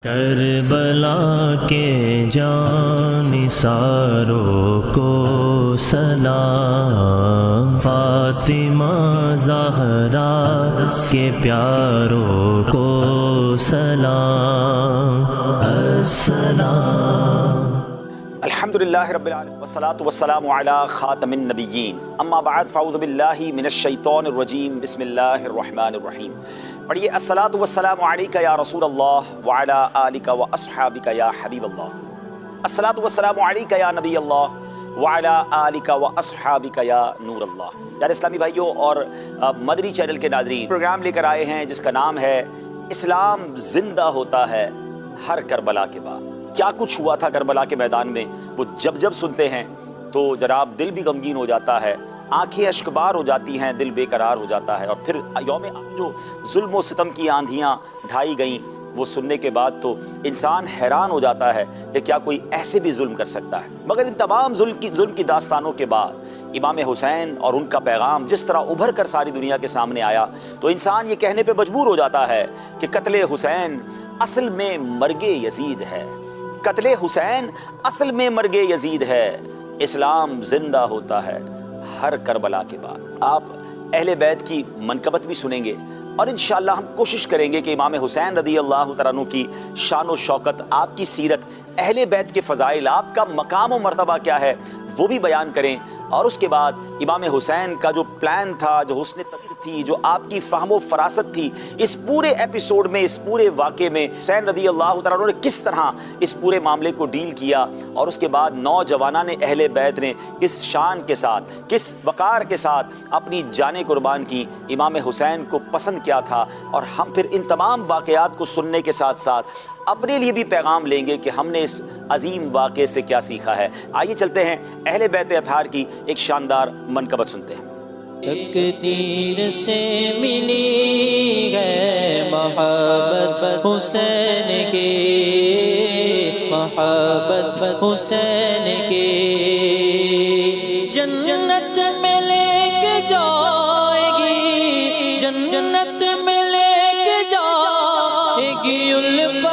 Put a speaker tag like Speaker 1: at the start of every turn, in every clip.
Speaker 1: کربلا کے جانثاروں کو سلام، فاطمہ زہرا کے پیاروں کو سلام، السلام۔
Speaker 2: الحمدللہ رب العالمین والصلاة والسلام علی خاتم النبیین، اما بعد فاعوذ باللہ من الشیطان الرجیم، بسم اللہ الرحمن الرحیم۔ پڑھیے الصلاۃ والسلام علیک یا رسول اللہ وعلی آلک واصحابک یا حبیب اللہ، الصلاۃ والسلام علیک یا نبی اللہ وعلی آلک واصحابک یا نور اللہ۔ یار اسلامی بھائیوں اور مدنی چینل کے ناظرین، پروگرام لے کر آئے ہیں جس کا نام ہے اسلام زندہ ہوتا ہے ہر کربلا کے بعد۔ کیا کچھ ہوا تھا کربلا کے میدان میں، وہ جب سنتے ہیں تو جناب دل بھی غمگین ہو جاتا ہے، آنکھیں اشکبار ہو جاتی ہیں، دل بے قرار ہو جاتا ہے۔ اور پھر یوم جو ظلم و ستم کی آندھیاں ڈھائی گئیں، وہ سننے کے بعد تو انسان حیران ہو جاتا ہے کہ کیا کوئی ایسے بھی ظلم کر سکتا ہے۔ مگر ان تمام ظلم کی داستانوں کے بعد امام حسین اور ان کا پیغام جس طرح ابھر کر ساری دنیا کے سامنے آیا، تو انسان یہ کہنے پہ مجبور ہو جاتا ہے کہ قتل حسین اصل میں مرگ یزید ہے، قتل حسین اصل میں مرگ یزید ہے، اسلام زندہ ہوتا ہے ہر کربلا کے بعد۔ آپ اہل بیت کی منقبت بھی سنیں گے اور انشاءاللہ ہم کوشش کریں گے کہ امام حسین رضی اللہ تعالیٰ عنہ کی شان و شوکت، آپ کی سیرت، اہل بیت کے فضائل، آپ کا مقام و مرتبہ کیا ہے وہ بھی بیان کریں۔ اور اس کے بعد امام حسین کا جو پلان تھا، جو حسن تدبیر تھی، جو آپ کی فہم و فراست تھی، اس پورے ایپیسوڈ میں، اس پورے واقعے میں حسین رضی اللہ تعالیٰ عنہ نے کس طرح اس پورے معاملے کو ڈیل کیا، اور اس کے بعد نوجوانان اہل بیت نے کس شان کے ساتھ، کس وقار کے ساتھ اپنی جانیں قربان کی، امام حسین کو پسند کیا تھا۔ اور ہم پھر ان تمام واقعات کو سننے کے ساتھ ساتھ اپنے لیے بھی پیغام لیں گے کہ ہم نے اس عظیم واقعے سے کیا سیکھا ہے۔ آئیے چلتے ہیں اہل بیت اطہار کی ایک شاندار منقبت سنتے ہیں۔
Speaker 3: تقدیر سے ملی ہے محبت حسین کی، محبت حسین کی، جنت میں لے کے جائے گی، جنت میں لے کے جائے گی الفت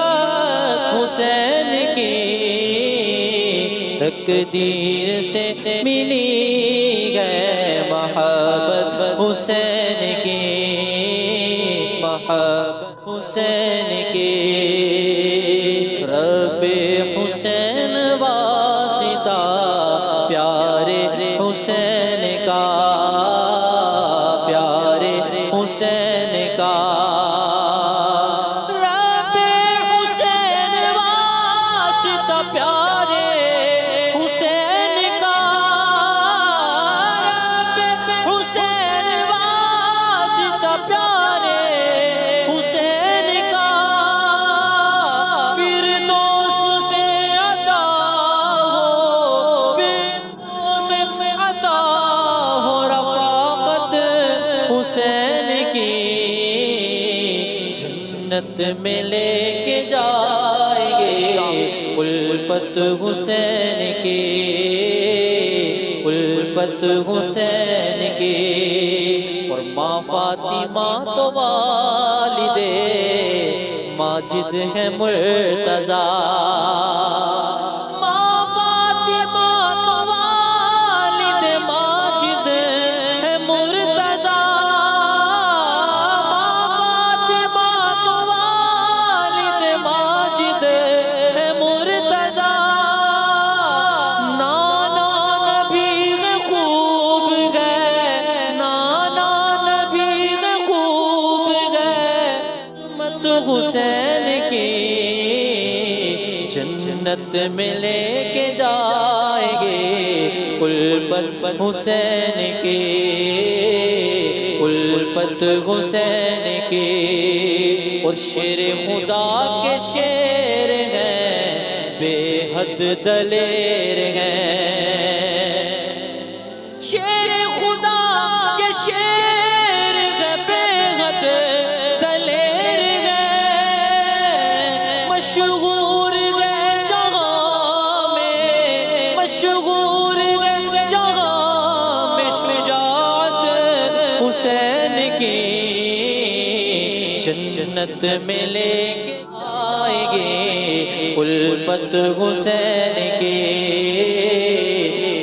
Speaker 3: حسین کی، تقدیر سے ملی ہے محبت حسین کی، محبت حسین کی، رب حسین واسطہ پیارے حسین کا، پیارے حسین کا، رب حسین واسطہ پیارے حسین کا، رب حسین واسطہ پیارے حسین کا، فردوس سے عطا ہو، فردوس سے عطا ہو رفاقت حسین کی، جنت میں لے کے جائیں گے الفت حسین کی، الفت حسین کی، اور ماں فاطمہ تو والد ماجد ہے مرتضیٰ، ماں فاطمہ تو والد ماجد ہے مرتضیٰ، ماں فاطمہ تو والد ماجد ہے مرتضیٰ، نانا نبی خوب گئے، نانا نبی خوب گئے، مت حسین کی، جنت میں لے کے جائیں گے الفت حسین کی، الفت حسین کی، اور شیر خدا کے شیر ہیں، بے حد دلیر ہیں، شیر خدا کے شیر ہیں، بے حد دلیر ہیں، مشہور ہے جہاں میں، مشہور ہے جہاں میں شجاعت حسین کی، جنت میں لے کے آئیں گے الفت حسین کی،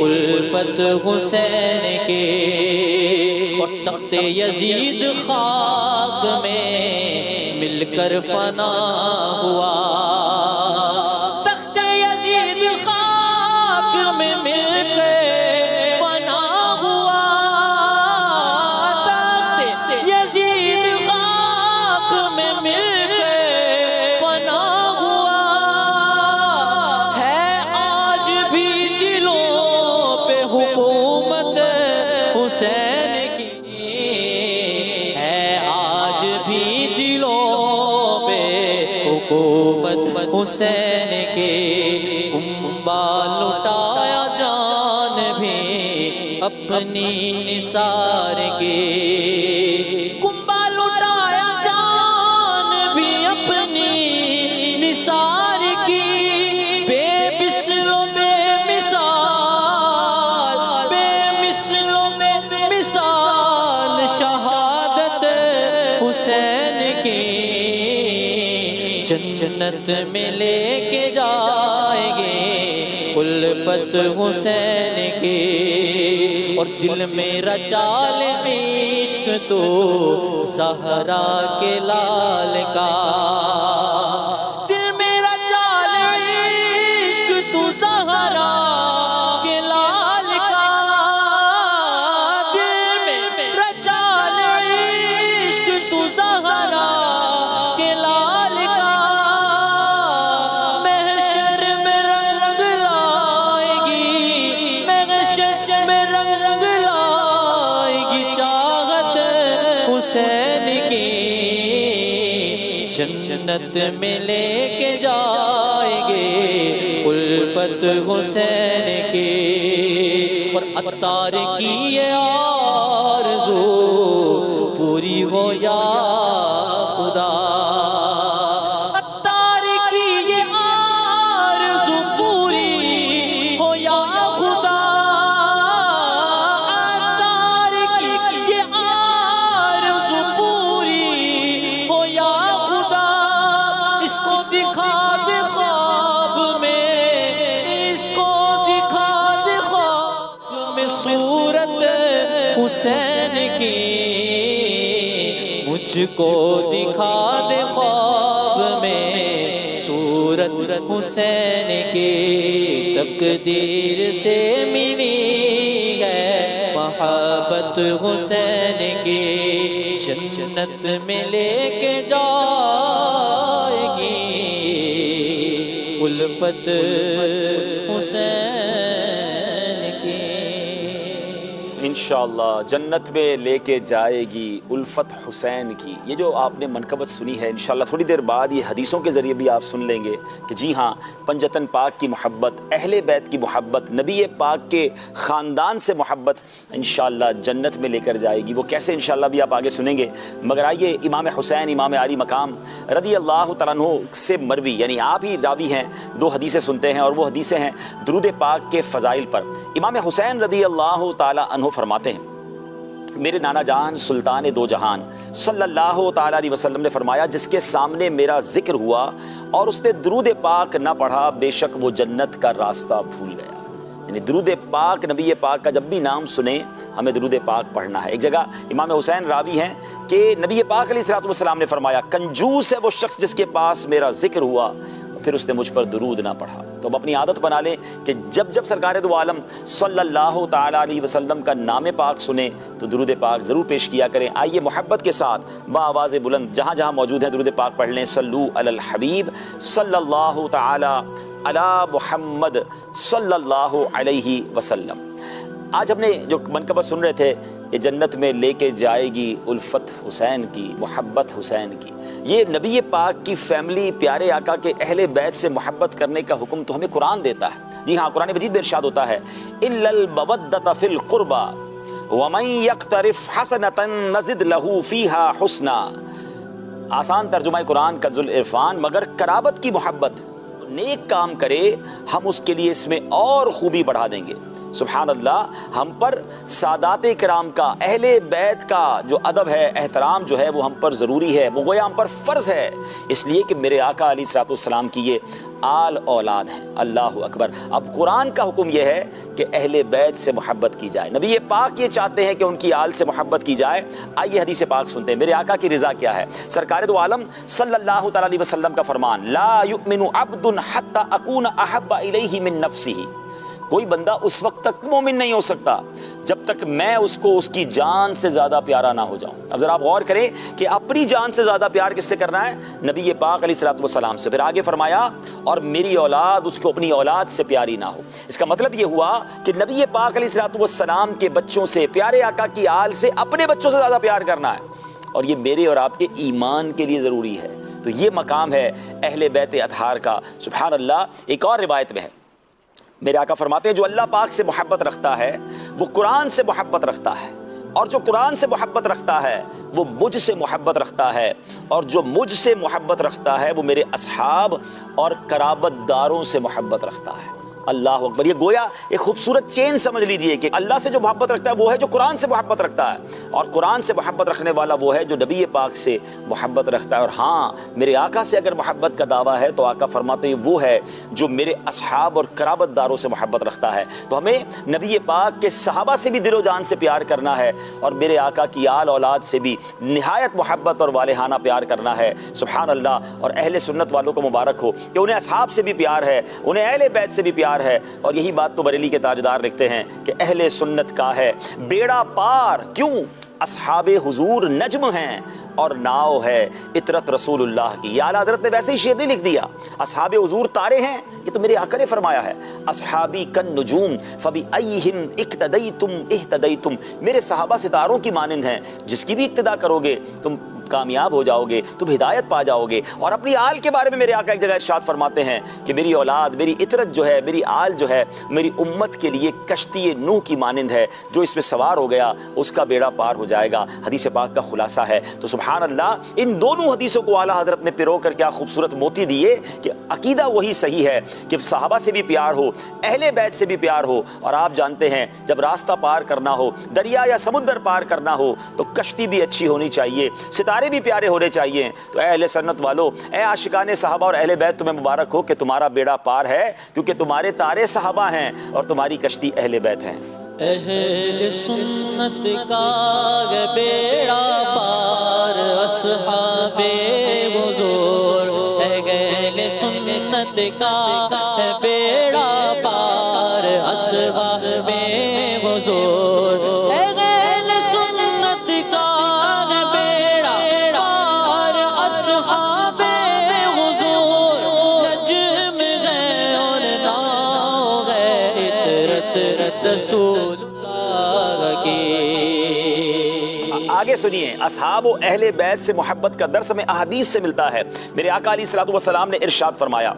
Speaker 3: الفت حسین کی، اور تخت یزید خاک میں مل کر فنا ہوا، تخت یزید خاک میں مل کر فنا ہوا، تخت یزید خاک میں مل کر فنا ہوا، ہے آج بھی دلوں پہ حکومت حسین کی، ہے آج بھی دلوں پہ حکومت حسین کی، کنبہ لٹایا جان بھی اپنی نثار کی، کنبہ لٹایا جان بھی اپنی نثار کی، بے مثل و بے مثال، بے مثل و بے مثال شہادت حسین کی، جنت میں لے کے جائیں گے الفت حسین کی، اور دل میں رچا لے عشق تو زہرا کے لال کا، دل میں رچا لے عشق تو زہرا کے لال کا، دل میں رچا لے عشق تو زہرا کے لال کا، محشر میں رنگ لائے گی، محشر میں رنگ لائے گی چاہت حسین کی، جنت میں لے کے جائیں گے الفت حسین کی، اور عطار کی یہ آرزو پوری ہو یا خدا، عطار کی یہ آرزو پوری ہو یا خدا، عطار کی یہ آرزو پوری ہو یا خدا، اس کو دکھا دے خواب میں، اس کو دکھا دے خواب میں صورت حسین کی، مجھ کو دکھا دے خواب میں صورت حسین کی، تقدیر سے ملی ہے محبت حسین کی، جنت میں لے کے جائے گی الفت حسین کی،
Speaker 2: انشاءاللہ جنت میں لے کے جائے گی الفت حسین کی۔ یہ جو آپ نے منقبت سنی ہے انشاءاللہ تھوڑی دیر بعد یہ حدیثوں کے ذریعے بھی آپ سن لیں گے کہ جی ہاں پنجتن پاک کی محبت، اہل بیت کی محبت، نبی پاک کے خاندان سے محبت انشاءاللہ جنت میں لے کر جائے گی۔ وہ کیسے انشاءاللہ بھی آپ آگے سنیں گے، مگر آئیے امام حسین امام عالی مقام رضی اللہ تعالیٰ عنہ سے مروی، یعنی آپ ہی راوی ہیں، دو حدیثیں سنتے ہیں اور وہ حدیثیں ہیں درود پاک کے فضائل پر۔ امام حسین رضی اللہ تعالیٰ عنہ فرماتے ہیں میرے نانا جان سلطان دو جہان صلی اللہ تعالیٰ علیہ وسلم نے فرمایا جس کے سامنے میرا ذکر ہوا اور اس نے درود پاک نہ پڑھا بے شک وہ جنت کا راستہ بھول گیا۔ یعنی درود پاک، نبی پاک کا جب بھی نام سنیں ہمیں درود پاک پڑھنا ہے۔ ایک جگہ امام حسین راوی ہیں کہ نبی پاک علیہ الصلوۃ والسلام نے فرمایا کنجوس ہے وہ شخص جس کے پاس میرا ذکر ہوا پھر اس نے مجھ پر درود نہ پڑھا۔ تو اب اپنی عادت بنا لیں کہ جب جب سرکار دو عالم صلی اللہ تعالیٰ علیہ وسلم کا نام پاک سنیں تو درود پاک ضرور پیش کیا کریں۔ آئیے محبت کے ساتھ بآواز بلند جہاں جہاں موجود ہیں درود پاک پڑھ لیں۔ صلو علی الحبیب صلی اللہ تعالیٰ علی محمد صلی اللہ علیہ وسلم۔ آج ہم نے جو منقبت سن رہے تھے یہ جنت میں لے کے جائے گی الفت حسین کی، محبت حسین کی، یہ نبی پاک کی فیملی، پیارے آقا کے اہل بیت سے محبت کرنے کا حکم تو ہمیں قرآن دیتا ہے۔ جی ہاں قرآن مجید میں ارشاد ہوتا ہے الا المودۃ فی القربى ومن یقترف حسنۃ نزد لہ فیہا حسنا۔ آسان ترجمہ قرآن کنز العرفان، مگر قرابت کی محبت، نیک کام کرے ہم اس کے لیے اس میں اور خوبی بڑھا دیں گے۔ سبحان اللہ، ہم پر سادات کرام کا، اہل بیت کا جو ادب ہے، احترام جو ہے وہ ہم پر ضروری ہے، وہ گویا ہم پر فرض ہے، اس لیے کہ میرے آقا علیہ الصلوۃ والسلام کی یہ آل اولاد ہیں۔ اللہ اکبر۔ اب قرآن کا حکم یہ ہے کہ اہل بیت سے محبت کی جائے، نبی پاک یہ چاہتے ہیں کہ ان کی آل سے محبت کی جائے۔ آئیے حدیث پاک سنتے ہیں، میرے آقا کی رضا کیا ہے۔ سرکار دو عالم صلی اللہ تعالی علیہ وسلم کا فرمان، لا یؤمن عبد حتی اکون احب الیہ من نفسہ، کوئی بندہ اس وقت تک مومن نہیں ہو سکتا جب تک میں اس کو اس کی جان سے زیادہ پیارا نہ ہو جاؤں۔ اب ذرا آپ غور کریں کہ اپنی جان سے زیادہ پیار کس سے کرنا ہے؟ نبی پاک علیہ الصلوۃ والسلام سے۔ پھر آگے فرمایا اور میری اولاد اس کو اپنی اولاد سے پیاری نہ ہو۔ اس کا مطلب یہ ہوا کہ نبی پاک علیہ الصلوۃ والسلام کے بچوں سے، پیارے آقا کی آل سے اپنے بچوں سے زیادہ پیار کرنا ہے، اور یہ میرے اور آپ کے ایمان کے لیے ضروری ہے۔ تو یہ مقام ہے اہل بیت اطہار کا۔ سبحان اللہ۔ ایک اور روایت میں ہے، میرے آقا فرماتے ہیں جو اللہ پاک سے محبت رکھتا ہے وہ قرآن سے محبت رکھتا ہے، اور جو قرآن سے محبت رکھتا ہے وہ مجھ سے محبت رکھتا ہے، اور جو مجھ سے محبت رکھتا ہے وہ میرے اصحاب اور قرابت داروں سے محبت رکھتا ہے۔ اللہ اکبر۔ یہ گویا ایک خوبصورت چین سمجھ لیجئے کہ اللہ سے جو محبت رکھتا ہے وہ ہے جو قرآن سے محبت رکھتا ہے، اور قرآن سے محبت رکھنے والا وہ ہے جو نبی پاک سے محبت رکھتا ہے۔ اور ہاں، میرے آقا سے اگر محبت کا دعویٰ ہے تو آقا فرماتے ہیں وہ ہے جو میرے اصحاب اور قرابت داروں سے محبت رکھتا ہے۔ تو ہمیں نبی پاک کے صحابہ سے بھی دل و جان سے پیار کرنا ہے، اور میرے آقا کی آل اولاد سے بھی نہایت محبت اور والہانہ پیار کرنا ہے۔ سبحان اللہ۔ اور اہل سنت والوں کو مبارک ہو کہ انہیں اصحاب سے بھی پیار ہے، انہیں اہل بیت سے بھی پیار ہے، اور یہی بات تو بریلی کے تاجدار لکھتے ہیں کہ اہل سنت کا ہے بیڑا پار، کیوں؟ اصحاب حضور نجم ہیں اور ناؤ ہے عطرت رسول اللہ کی۔ یا اعلیٰ حضرت نے ویسے ہی شعر نہیں لکھ دیا، اصحاب حضور تارے ہیں، یہ تو میرے آقا نے فرمایا ہے، اصحابی کن نجوم فبأیہم اقتدیتم اہتدیتم، میرے صحابہ ستاروں کی مانند ہیں، جس کی بھی اقتدا کرو گے تم کامیاب ہو جاؤ گے، تم ہدایت پا جاؤ گے۔ اور اپنی آل کے بارے میں میرے آقا ایک جگہ ارشاد فرماتے ہیں کہ میری اولاد، میری عطرت جو ہے، میری آل جو ہے، میری امت کے لیے کشتی نوح کی مانند ہے، جو اس میں سوار ہو گیا اس کا بیڑا پار ہو جائے گا۔ حدیث پاک کا خلاصہ ہے۔ تو سبحان اللہ، ان دونوں حدیثوں کو اعلیٰ حضرت نے پرو کر کیا خوبصورت موتی دیے کہ عقیدہ وہی صحیح ہے کہ صحابہ سے بھی پیار ہو، اہل بیت سے بھی پیار ہو، اور آپ جانتے ہیں جب راستہ پار کرنا ہو، دریا یا سمندر پار کرنا ہو، تو کشتی بھی اچھی ہونی چاہیے، ستارے بھی پیارے ہونے چاہیے۔ تو اے اہل سنت والو، اے عاشقان صحابہ اور اہل بیت، تمہیں مبارک ہو کہ تمہارا بیڑا پار ہے، کیونکہ تمہارے تارے صحابہ ہیں اور تمہاری کشتی اہل بیت ہیں۔
Speaker 3: اہل سنت کا بیڑا پار اصحاب حضور، اہل سنت کا بیڑا پار اصحاب حضور، اہل سنت کا بیڑا پار اصحاب حضور، نجم ہے اور ناؤ ہے عطرت رسول اللہ کی۔
Speaker 2: آگے سنیے، اصحاب و اہل بیت سے محبت کا درس ہمیں احادیث سے ملتا ہے۔ میرے آقا علیہ الصلوۃ والسلام نے ارشاد فرمایا،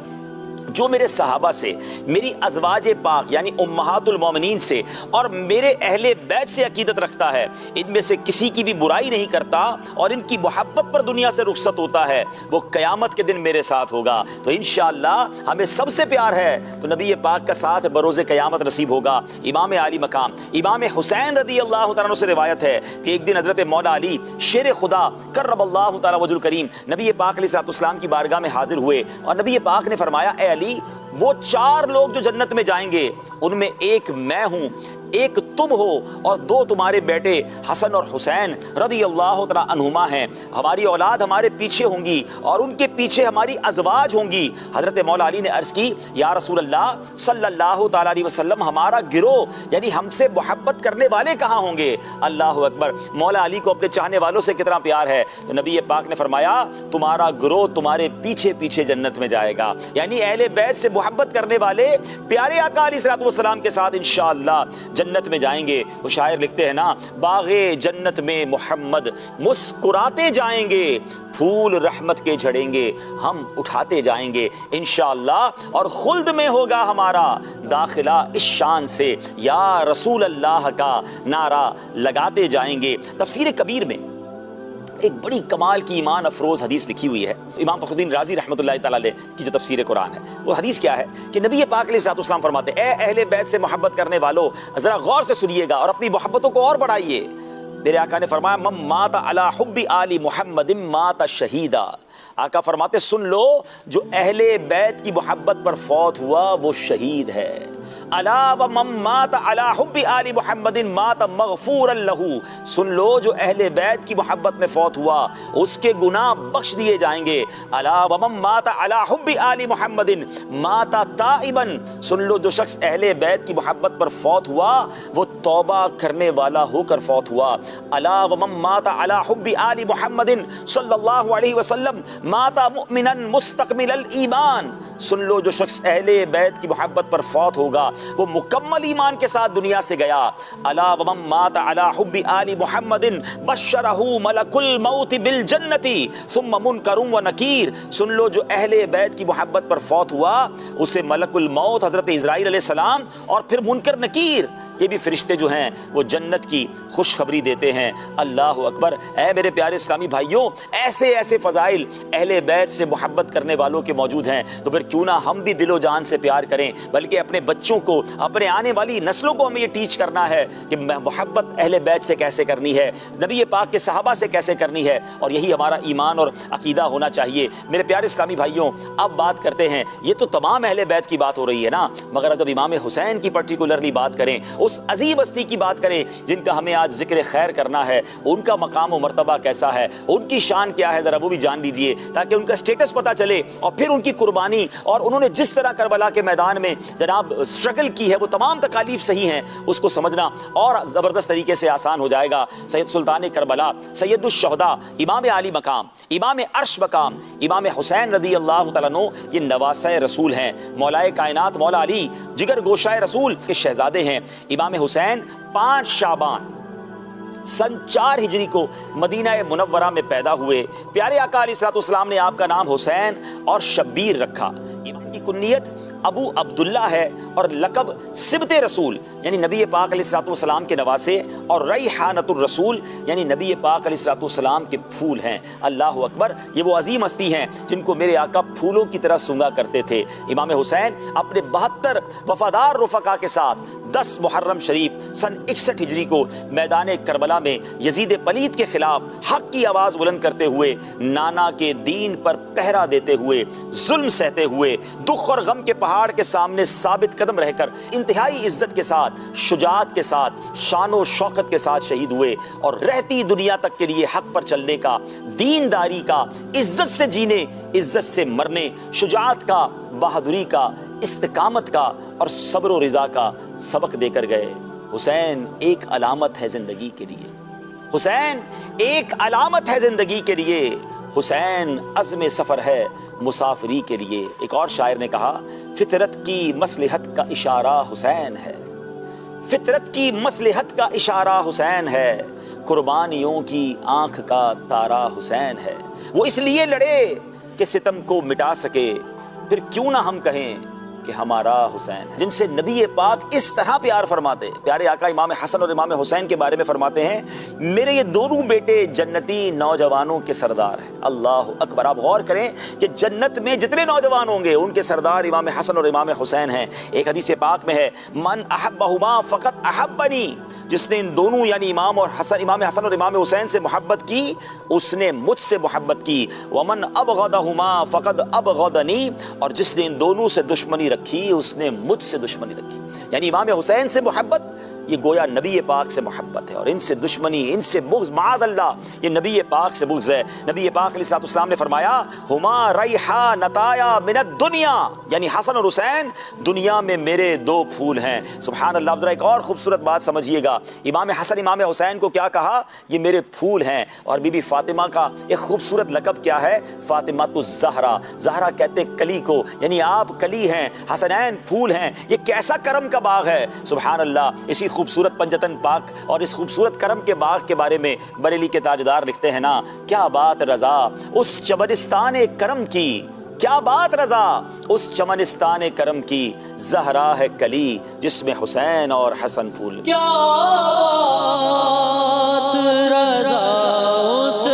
Speaker 2: جو میرے صحابہ سے، میری ازواج پاک یعنی امہات المومنین سے اور میرے اہل بیت سے عقیدت رکھتا ہے، ان میں سے کسی کی بھی برائی نہیں کرتا اور ان کی محبت پر دنیا سے رخصت ہوتا ہے، وہ قیامت کے دن میرے ساتھ ہوگا۔ تو انشاءاللہ ہمیں سب سے پیار ہے تو نبی پاک کا ساتھ بروز قیامت نصیب ہوگا۔ امام عالی مقام امام حسین رضی اللہ تعالیٰ عنہ سے روایت ہے کہ ایک دن حضرت مولا علی شیر خدا کرم اللہ تعالیٰ وجہ الکریم نبی پاک علیہ السلام کی بارگاہ میں حاضر ہوئے، اور نبی پاک نے فرمایا، اے علی، وہ 4 لوگ جو جنت میں جائیں گے ان میں ایک میں ہوں، ایک تم ہو، اور 2 تمہارے بیٹے حسن اور حسین رضی اللہ تعالیٰ عنہما ہیں۔ ہماری اولاد ہمارے پیچھے ہوں گی اور ان کے پیچھے ہماری ازواج ہوں گی۔ حضرت مولا علی نے عرض کی، یا رسول اللہ صلی اللہ تعالیٰ علیہ وسلم، ہمارا گروہ یعنی ہم سے محبت کرنے والے کہاں ہوں گے؟ اللہ اکبر۔ مولا علی کو اپنے چاہنے والوں سے کتنا پیار ہے، تو نبی پاک نے فرمایا، تمہارا گروہ تمہارے پیچھے پیچھے جنت میں جائے گا، یعنی اہل بیت سے محبت کرنے والے پیارے آقا علیہ الصلوۃ والسلام کے ساتھ انشاءاللہ جنت میں جائیں گے۔ وہ شاعر لکھتے ہیں نا، باغ جنت میں محمد مسکراتے جائیں گے، پھول رحمت کے جھڑیں گے، ہم اٹھاتے جائیں گے انشاءاللہ، اور خلد میں ہوگا ہمارا داخلہ اس شان سے، یا رسول اللہ کا نعرہ لگاتے جائیں گے۔ تفسیر کبیر میں ایک بڑی کمال کی ایمان افروز حدیث لکھی ہوئی ہے امام فخر الدین رازی رحمۃ اللہ تعالی علیہ کی جو تفسیر قرآن ہے. وہ حدیث کیا ہے کہ نبی پاک علیہ الصلوۃ والسلام فرماتے ہیں اے اہل بیت سے محبت کرنے والو ذرا غور سے سنیے گا اور اپنی محبتوں کو اور بڑھائیے. میرے آقا نے فرمایا من مات علی حب آل محمد مات شہیدا. آقا فرماتے سن لو جو اہل بیت کی محبت پر فوت ہوا وہ شہید ہے. الا ومن مات علی حب آل محمد مات مغفورا لہ. سن لو جو اہل بیت کی محبت میں فوت ہوا اس کے گناہ بخش دیے جائیں گے. الا ومن مات علی حب آل محمد مات تائبا. سن لو جو شخص اہل بیت کی محبت پر فوت ہوا وہ توبہ کرنے والا ہو کر فوت ہوا. الا ومن مات علی حب آل محمد صلی اللہ علیہ وسلم مات مؤمنا مستکمل الایمان. سن لو جو شخص اہل بیت کی محبت پر فوت ہوگا وہ مکمل ایمان کے ساتھ دنیا سے گیا. الا ومن مات علی حب آل محمد بشرہ ملک الموت بالجنۃ ثم منکر ونکیر. سن لو جو اہل بیت کی محبت پر فوت ہوا اسے ملک الموت حضرت اسرائیل علیہ السلام اور پھر منکر نکیر یہ بھی فرشتے جو ہیں وہ جنت کی خوشخبری دیتے ہیں. اللہ اکبر. اے میرے پیارے اسلامی بھائیوں ایسے ایسے فضائل اہل بیت سے محبت کرنے والوں کے موجود ہیں تو پھر کیوں نہ ہم بھی دل و جان سے پیار کریں بلکہ اپنے بچوں کو اپنے آنے والی نسلوں کو ہمیں یہ ٹیچ کرنا ہے کہ محبت اہل بیت سے کیسے کرنی ہے نبی پاک کے صحابہ سے کیسے کرنی ہے اور یہی ہمارا ایمان اور عقیدہ ہونا چاہیے. میرے پیارے اسلامی بھائیوں اب بات کرتے ہیں یہ تو تمام اہل بیت کی بات ہو رہی ہے نا مگر اگر امام حسین کی پرٹیکولرلی بات کریں اس عظیم ہستی کی بات کریں جن کا ہمیں آج ذکر خیر کرنا ہے ان کا مقام و مرتبہ کیسا ہے ان کی شان کیا ہے ذرا وہ بھی جان لیجئے تاکہ ان کا سٹیٹس پتہ چلے اور پھر ان کی قربانی اور انہوں نے جس طرح کربلا کے میدان میں جناب اسٹرگل کی ہے وہ تمام تکالیف صحیح ہیں اس کو سمجھنا اور زبردست طریقے سے آسان ہو جائے گا. سید سلطان کربلا سید الشہداء امام عالی مقام امام عرش مقام امام حسین رضی اللہ تعالیٰ عنہ یہ نواسۂ رسول ہیں. مولائے کائنات مولا علی جگر گوشائے رسول کے شہزادے ہیں. امام حسین 5 شعبان سن 4 ہجری کو مدینہ منورہ میں پیدا ہوئے. پیارے آقا علیہ الصلوۃ والسلام نے آپ کا نام حسین اور شبیر رکھا. امام کی کنیت ابو عبداللہ ہے اور لقب سبط رسول یعنی نبی پاک علیہ الصلوۃ والسلام کے نواسے اور ریحانۃ الرسول یعنی نبی پاک علیہ الصلوۃ والسلام کے پھول ہیں. اللہ اکبر. یہ وہ عظیم ہستی ہیں جن کو میرے آقا پھولوں کی طرح سونگا کرتے تھے. امام حسین اپنے 72 وفادار رفقا کے ساتھ 10 محرم شریف سن 61 ہجری کو میدان کربلا میں یزید پلید کے خلاف حق کی آواز بلند کرتے ہوئے نانا کے دین پر پہرا دیتے ہوئے ظلم سہتے ہوئے دکھ اور غم کے پہاڑ کے سامنے ثابت قدم رہ کر انتہائی عزت کے ساتھ شجاعت کے ساتھ شان و شوکت کے ساتھ شہید ہوئے اور رہتی دنیا تک کے لیے حق پر چلنے کا دینداری کا عزت سے جینے عزت سے مرنے شجاعت کا بہادری کا استقامت کا اور صبر و رضا کا سبق دے کر گئے. حسین ایک علامت ہے زندگی کے لیے. حسین ایک علامت ہے زندگی کے لیے. حسین عزم سفر ہے مسافری کے لیے. ایک اور شاعر نے کہا فطرت کی مصلحت کا اشارہ حسین ہے. فطرت کی مصلحت کا اشارہ حسین ہے. قربانیوں کی آنکھ کا تارا حسین ہے. وہ اس لیے لڑے کہ ستم کو مٹا سکے پھر کیوں نہ ہم کہیں کہ ہمارا حسین ہے. جن سے نبی پاک اس طرح پیار فرماتے. پیارے آقا امام حسن اور امام حسین کے بارے میں فرماتے ہیں میرے یہ دونوں بیٹے جنتی نوجوانوں کے سردار ہیں. اللہ اکبر. آپ غور کریں کہ جنت میں جتنے نوجوان ہوں گے ان کے سردار امام حسن اور امام حسین ہیں. ایک حدیث پاک میں ہے من احبہما فقط احبنی. جس نے ان دونوں یعنی امام حسن اور امام حسین سے محبت کی اس نے مجھ سے محبت کی. ومن ابغضہما فقد ابغضنی. اور جس نے ان دونوں سے دشمنی رکھی اس نے مجھ سے دشمنی رکھی. یعنی امام حسین سے محبت یہ گویا نبی پاک سے محبت ہے اور ان سے دشمنی ان سے بغض معاذ اللہ یہ نبی پاک سے بغض ہے. نبی پاک علیہ الصلوۃ والسلام نے فرمایا ہما ریحانتایا من الدنیا یعنی حسن اور حسین دنیا میں میرے 2 پھول ہیں. سبحان اللہ. ذرا ایک اور خوبصورت بات سمجھیے گا. امام حسن امام حسین کو کیا کہا یہ میرے پھول ہیں. اور بی بی فاطمہ کا ایک خوبصورت لقب کیا ہے فاطمۃ الزہرا. زہرا کہتے کلی کو یعنی آپ کلی ہیں حسنین پھول ہیں. یہ کیسا کرم کا باغ ہے. سبحان اللہ. اسی خوبصورت پنجتن پاک اور اس خوبصورت کرم کے باغ کے بارے میں بریلی کے تاجدار لکھتے ہیں نا کیا بات رضا اس چمنستان کرم کی. کیا بات رضا اس چمنستان کرم کی. زہرا ہے کلی جس میں حسین اور حسن پھول.
Speaker 3: کیا بات رضا اس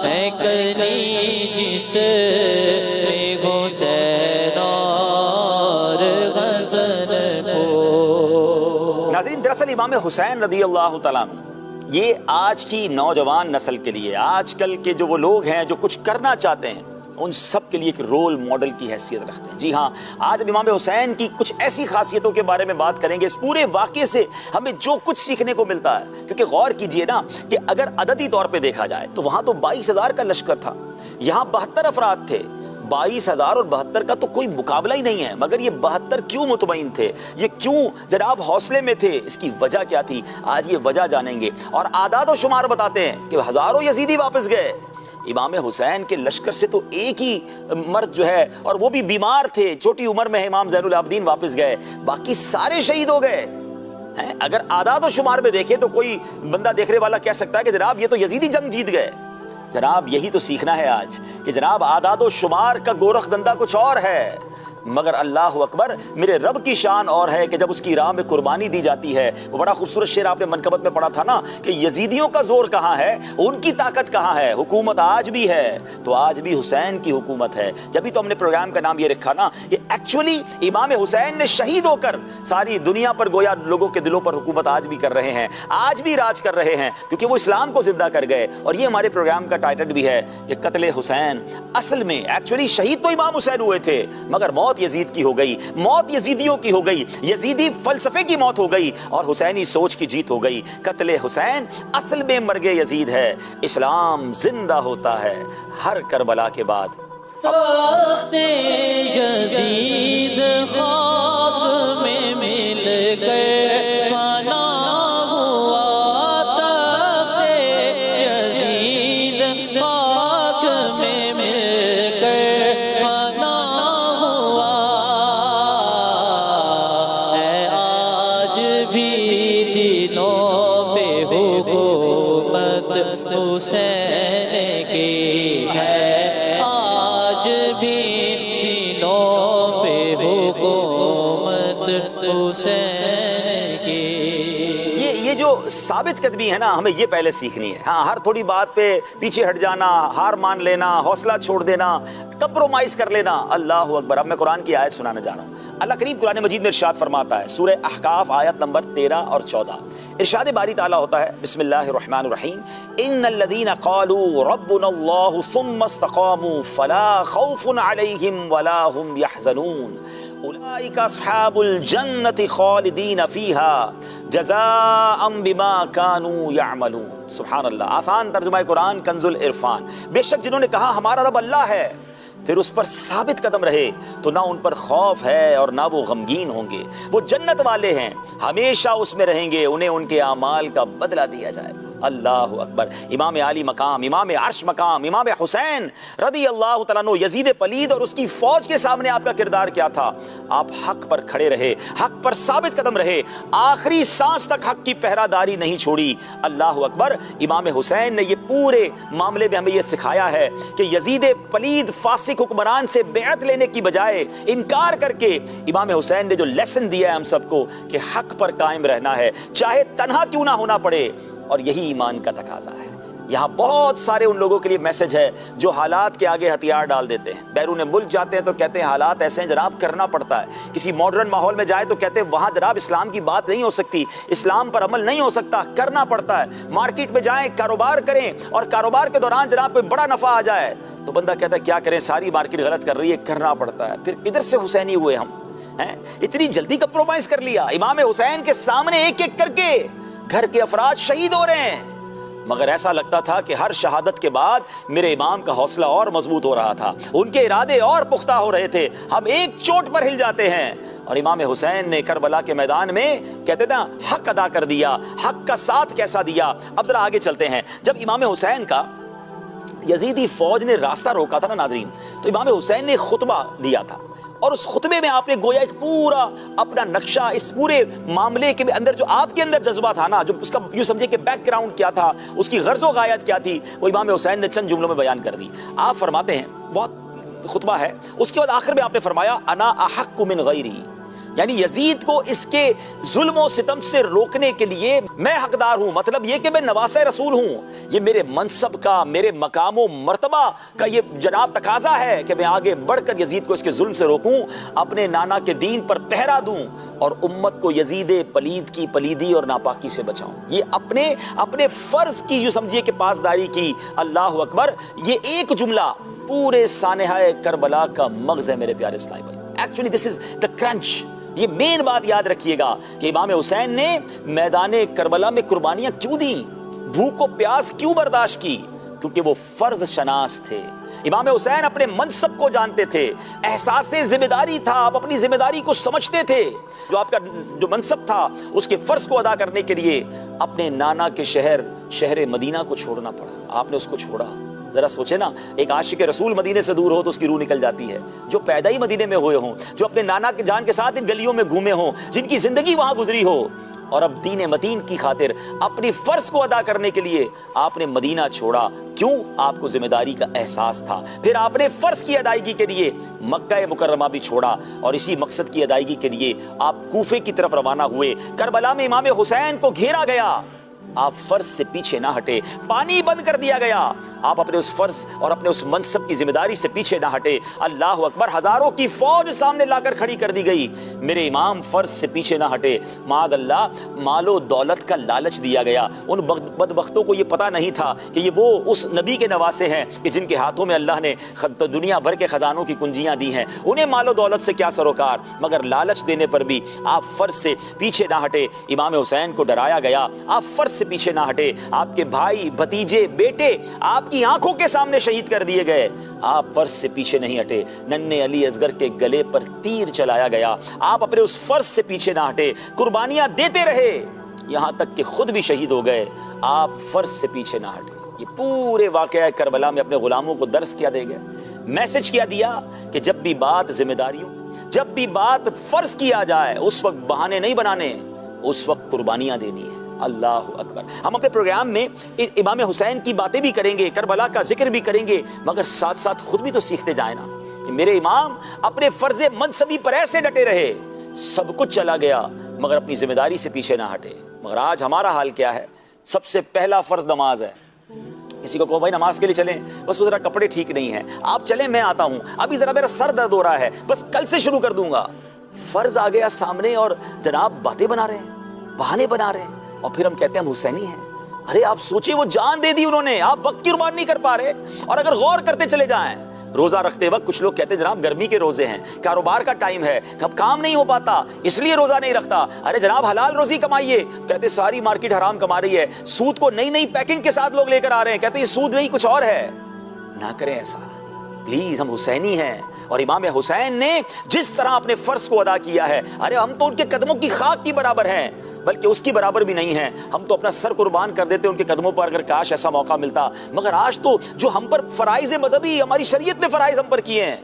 Speaker 3: ہے کلی جس میں حسین اور حسن کو.
Speaker 2: ناظرین، دراصل امام حسین رضی اللہ تعالیٰ عنہ یہ آج کی نوجوان نسل کے لیے، آج کل کے جو وہ لوگ ہیں جو کچھ کرنا چاہتے ہیں، ان سب کے لیے ایک رول ماڈل کی حیثیت رکھتے ہیں. جی ہاں، آج اب امام حسین کی کچھ ایسی خاصیتوں کے بارے میں بات کریں گے. اس پورے واقعے سے ہمیں جو کچھ سیکھنے کو ملتا ہے، کیونکہ غور کیجئے نا کہ اگر عددی طور پہ دیکھا جائے تو وہاں تو 22,000 کا لشکر تھا، یہاں 72 افراد تھے. 22,000 اور 72 کا تو کوئی مقابلہ ہی نہیں ہے. مگر یہ 72 کیوں مطمئن تھے، یہ کیوں جناب حوصلے میں تھے، اس کی وجہ کیا تھی، آج یہ وجہ جانیں گے. اور اعداد و شمار بتاتے ہیں کہ ہزاروں یزیدی واپس گئے. امام حسین کے لشکر سے تو ایک ہی مرد جو ہے، اور وہ بھی بیمار تھے، چھوٹی عمر میں امام زین العابدین واپس گئے، باقی سارے شہید ہو گئے. اگر اعداد و شمار میں دیکھیں تو کوئی بندہ دیکھنے والا کہہ سکتا ہے کہ جناب یہ تو یزیدی جنگ جیت گئے. جناب یہی تو سیکھنا ہے آج کہ جناب اعداد و شمار کا گورکھ دندہ کچھ اور ہے، مگر اللہ اکبر میرے رب کی شان اور ہے کہ جب اس کی راہ میں قربانی دی جاتی ہے. وہ بڑا خوبصورت شعر آپ نے منقبت میں پڑھا تھا نا کہ یزیدیوں کا زور کہاں ہے، ان کی طاقت کہاں ہے، حکومت آج بھی ہے تو آج بھی حسین کی حکومت ہے. جبھی تو ہم نے پروگرام کا نام یہ رکھا نا کہ ایکچولی امام حسین نے شہید ہو کر ساری دنیا پر گویا لوگوں کے دلوں پر حکومت آج بھی کر رہے ہیں، آج بھی راج کر رہے ہیں، کیونکہ وہ اسلام کو زندہ کر گئے. اور یہ ہمارے پروگرام کا ٹائٹل بھی ہے کہ قتل حسین. اصل میں ایکچولی شہید تو امام حسین ہوئے تھے، مگر موت یزید کی ہو گئی، موت یزیدیوں کی ہو گئی، یزیدی فلسفے کی موت ہو گئی اور حسینی سوچ کی جیت ہو گئی. قتل حسین اصل میں مرگ یزید ہے. اسلام زندہ ہوتا ہے ہر کربلا کے بعد.
Speaker 3: تخت یزید خاک میں مل گئے فنا ہوا، تخت یزید خاک میں مل گئے فنا ہوا. اے آج بھی دلوں پہ حکومت حسین کی ہے، آج بھی دلوں پہ حکومت حسین کی.
Speaker 2: یہ جو ثابت قدمی ہے نا، ہمیں یہ پہلے سیکھنی ہے. ہاں، ہر تھوڑی بات پہ پیچھے ہٹ جانا، ہار مان لینا، حوصلہ چھوڑ دینا، کمپرومائز کر لینا. اللہ اکبر. اب میں قرآن کی آیت سنانے جا رہا ہوں. اللہ کریم قرآن مجید میں ارشاد فرماتا ہے، سورہ احقاف آیت نمبر 13 اور 14. ارشاد باری تعالیٰ ہوتا ہے، بسم اللہ الرحمن الرحیم، ان الذین قالوا ربنا اللہ ثم استقاموا فلا خوف علیہم ولا هم يحزنون اولئک اصحاب الجنة خالدین فیہا جزاء بما كانوا يعملون. سبحان اللہ. آسان ترجمہ قرآن کنز العرفان. بے شک جنہوں نے کہا ہمارا رب اللہ ہے، پھر اس پر ثابت قدم رہے تو نہ ان پر خوف ہے اور نہ وہ غمگین ہوں گے. وہ جنت والے ہیں، ہمیشہ اس میں رہیں گے، انہیں ان کے اعمال کا بدلہ دیا جائے گا. اللہ اکبر. امام عالی مقام، امام عرش مقام، امام حسین رضی اللہ تعالیٰ عنہ، یزید پلید اور اس کی فوج کے سامنے آپ کا کردار کیا تھا؟ آپ حق پر کھڑے رہے، حق پر ثابت قدم رہے، آخری سانس تک حق کی پہرہ داری نہیں چھوڑی. اللہ اکبر. امام حسین نے یہ پورے معاملے میں ہمیں یہ سکھایا ہے کہ یزید پلید فاسق حکمران سے بیعت لینے کی بجائے انکار کر کے امام حسین نے جو لیسن دیا ہے ہم سب کو کہ حق پر قائم رہنا ہے، چاہے تنہا کیوں نہ ہونا پڑے. اور یہی ایمان کا تقاضا ہے. یہاں بہت سارے ان لوگوں کے لیے میسج ہے جو حالات کے آگے ہتھیار ڈال دیتے ہیں. بیرون ملک جاتے ہیں تو کہتے ہیں حالات ایسے ہیں جناب، کرنا پڑتا ہے. کسی ماڈرن ماحول میں جائے تو کہتے ہیں وہاں جناب اسلام کی بات نہیں ہو سکتی، اسلام پر عمل نہیں ہو سکتا، کرنا پڑتا ہے. مارکیٹ میں جائیں، کاروبار کریں اور کاروبار کے دوران جناب کوئی بڑا نفع آ جائے تو بندہ کہتا ہے کیا کریں، ساری مارکیٹ غلط کر رہی ہے، کرنا پڑتا ہے. پھر ادھر سے حسینی ہوئے ہم ہیں، اتنی جلدی کمپرومائز کر لیا. امام حسین کے سامنے ایک ایک کر کے گھر کے افراد شہید ہو رہے ہیں، مگر ایسا لگتا تھا کہ ہر شہادت کے بعد میرے امام کا حوصلہ اور مضبوط ہو رہا تھا، ان کے ارادے اور پختہ ہو رہے تھے. ہم ایک چوٹ پر ہل جاتے ہیں. اور امام حسین نے کربلا کے میدان میں کہتے تھے حق ادا کر دیا، حق کا ساتھ کیسا دیا. اب ذرا آگے چلتے ہیں. جب امام حسین کا یزیدی فوج نے راستہ روکا تھا نا ناظرین، تو امام حسین نے خطبہ دیا تھا اور اس خطبے میں آپ نے گویا ایک پورا اپنا نقشہ، اس پورے معاملے کے اندر جو آپ کے اندر جذبہ تھا نا، جو اس کا یوں سمجھے کہ بیک گراؤنڈ کیا تھا، اس کی غرض و غایت کیا تھی، وہ امام حسین نے چند جملوں میں بیان کر دی. آپ فرماتے ہیں، بہت خطبہ ہے، اس کے بعد آخر میں آپ نے فرمایا انا احق من غیری، یعنی یزید کو اس کے ظلم و ستم سے روکنے کے لیے میں حقدار ہوں، مطلب یہ کہ میں نواسہ رسول ہوں، یہ میرے منصب کا، میرے مقام و مرتبہ کا یہ جناب تقاضا ہے کہ میں آگے بڑھ کر یزید کو اس کے ظلم سے روکوں، اپنے نانا کے دین پر پہرا دوں اور امت کو یزید پلید کی پلیدی اور ناپاکی سے بچاؤں۔ یہ اپنے فرض کی جو سمجھیے کہ پاسداری کی۔ اللہ اکبر، یہ ایک جملہ پورے سانحہ کربلا کا مغز ہے میرے پیارے اسلامی بھائی۔ Actually this is the crunch. یہ مین بات یاد رکھیے گا کہ امام حسین نے میدان کربلا میں قربانیاں کیوں دیں، بھوک و پیاس کیوں برداشت کی؟ کیونکہ وہ فرض شناس تھے۔ امام حسین اپنے منصب کو جانتے تھے، احساس ذمہ داری تھا، آپ اپنی ذمہ داری کو سمجھتے تھے۔ جو آپ کا جو منصب تھا اس کے فرض کو ادا کرنے کے لیے اپنے نانا کے شہر مدینہ کو چھوڑنا پڑا، آپ نے اس کو چھوڑا۔ ذرا سوچے نا، ایک عاشق رسول مدینے سے دور ہو تو اس کی روح نکل جاتی ہے۔ جو پیدا ہی مدینے میں ہوئے ہوں، جو اپنے نانا کے جان کے ساتھ ان گلیوں میں گھومے ہوں، جن کی زندگی وہاں گزری ہو، اور اب دین متین کی خاطر اپنی فرض کو ادا کرنے کے لیے آپ نے مدینہ چھوڑا۔ کیوں؟ آپ کو ذمہ داری کا احساس تھا۔ پھر آپ نے فرض کی ادائیگی کے لیے مکہ مکرمہ بھی چھوڑا اور اسی مقصد کی ادائیگی کے لیے آپ کوفے کی طرف روانہ ہوئے۔ کربلا میں امام حسین کو گھیرا گیا، آپ فرض سے پیچھے نہ ہٹے، پانی بند کر دیا گیا، آپ اپنے اس فرض اور اپنے اس منصب کی ذمہ داری سے پیچھے نہ ہٹے۔ اللہ اکبر، ہزاروں کی فوج سامنے لا کر کھڑی کر دی گئی، میرے امام فرض سے پیچھے نہ ہٹے۔ معاذ اللہ، مال و دولت کا لالچ دیا گیا۔ ان بدبختوں کو یہ پتا نہیں تھا کہ یہ وہ اس نبی کے نواسے ہیں کہ جن کے ہاتھوں میں اللہ نے دنیا بھر کے خزانوں کی کنجیاں دی ہیں، انہیں مال و دولت سے کیا سروکار، مگر لالچ دینے پر بھی آپ فرض سے پیچھے نہ ہٹے۔ امام حسین کو ڈرایا گیا، آپ فرض سے پیچھے نہ ہٹے، آپ کے بھائی، بھتیجے، بیٹے آپ کی آنکھوں کے سامنے شہید کر دیے گئے، آپ فرض سے پیچھے نہیں ہٹے۔ ننھے علی اصغر کے گلے پر تیر چلایا گیا، آپ اپنے اس فرض سے پیچھے نہ ہٹے، قربانیاں دیتے رہے یہاں تک کہ خود بھی شہید ہو گئے، آپ فرض سے پیچھے نہ ہٹے۔ یہ پورے واقعہ کربلا میں اپنے غلاموں کو درس کیا دے گئے، میسج کیا دیا کہ جب بھی بات ذمہ داریوں، جب بھی بات فرض کیا جائے، اس وقت بہانے نہیں بنانے، اس وقت قربانیاں دینی ہے۔ اللہ اکبر۔ ہم اپنے پروگرام میں امام حسین کی باتیں بھی کریں گے، کربلا کا ذکر بھی کریں گے، مگر ساتھ ساتھ خود بھی تو سیکھتے جائیں نا کہ میرے امام اپنے فرض منصبی پر ایسے ڈٹے رہے، سب کچھ چلا گیا مگر اپنی ذمہ داری سے پیچھے نہ ہٹے۔ مگر آج ہمارا حال کیا ہے؟ سب سے پہلا فرض نماز ہے۔ کسی کو کہو بھائی نماز کے لیے چلیں، بس ذرا کپڑے ٹھیک نہیں ہیں، آپ چلیں میں آتا ہوں، ابھی ذرا میرا سر درد ہو رہا ہے، بس کل سے شروع کر دوں گا۔ فرض آ گیا سامنے اور جناب باتیں بنا رہے ہیں، بہانے بنا رہے ہیں، اور پھر ہم کہتے ہیں ہم حسینی ہیں۔ ارے آپ سوچیں، وہ جان دے دی انہوں نے، آپ وقت کی قربان نہیں کر پا رہے۔ اور اگر غور کرتے چلے جائیں، روزہ رکھتے وقت کچھ لوگ کہتے ہیں جناب گرمی کے روزے ہیں، کاروبار کا ٹائم ہے، اب کام نہیں ہو پاتا اس لیے روزہ نہیں رکھتا۔ ارے جناب حلال روزی کمائیے، کہتے ساری مارکیٹ حرام کما رہی ہے، سود کو نئی نئی پیکنگ کے ساتھ لوگ لے کر آ رہے ہیں، کہتے یہ سود نہیں کچھ اور ہے۔ نہ کریں ایسا پلیز، ہم حسینی ہیں، اور امام حسین نے جس طرح اپنے فرض کو ادا کیا ہے، ارے ہم تو ان کے قدموں کی خاک کی برابر ہیں، بلکہ اس کی برابر بھی نہیں ہیں، ہم تو اپنا سر قربان کر دیتے ان کے قدموں پر اگر کاش ایسا موقع ملتا۔ مگر آج تو جو ہم پر فرائض مذہبی، ہماری شریعت نے فرائض ہم پر کیے ہیں،